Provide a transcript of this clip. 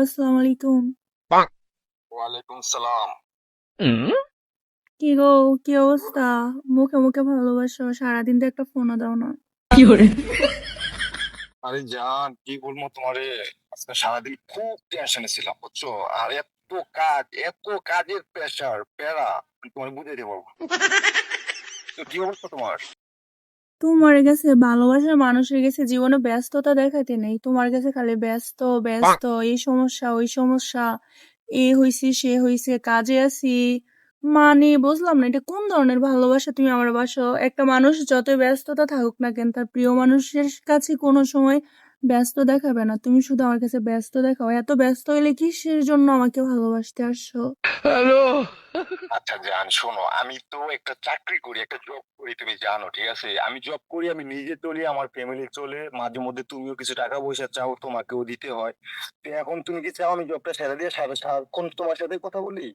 আসসালামু আলাইকুম। ওয়ালাইকুম সালাম। কি গো, কি অবস্থা? মুখে মুখে ভালোবাসো, সারাদিন তো একটা ফোনও দাও না। আরে জান, কি বলবো তোমারে, আজকে সারাদিন খুব টেনশনে ছিলাম বুঝছো। আর এত কাজের প্রেশার প্যারা, আমি তোমার বুঝাইতে পারবো না। তো কি অবস্থা তোমার? তোমার কাছে ভালোবাসার মানুষের কাছে জীবনে ব্যস্ততা দেখাতে নেই, তোমার কাছে খালি ব্যস্ত ব্যস্ত, এই সমস্যা ওই সমস্যা, এ হইছে সে হইছে, কাজে আছি। মানে বুঝলাম না, এটা কোন ধরনের ভালোবাসা তুমি আমার বাসো? একটা মানুষ যতই ব্যস্ততা থাকুক না কেন, তার প্রিয় মানুষের কাছে কোনো সময় ব্যস্ত দেখাবে না। তুমি শুধু আমার কাছে ব্যস্ত দেখাও। এত ব্যস্ত হইলে কিসের জন্য আমাকে ভালোবাসতে আসছো? আচ্ছা জান শোনো, আমি তো একটা চাকরি করি, একটা জব করি, তুমি জানো ঠিক আছে। আমি জব করি, আমি নিজে চলি, আমার ফ্যামিলি চলে, মাঝে মধ্যে তুমিও কিছু টাকা পয়সা চাও, তোমাকেও দিতে হয়। তো এখন তুমি কি চাও আমি জবটা ছেড়ে দিয়ে সারাক্ষণ তোমার সাথে কথা বলি?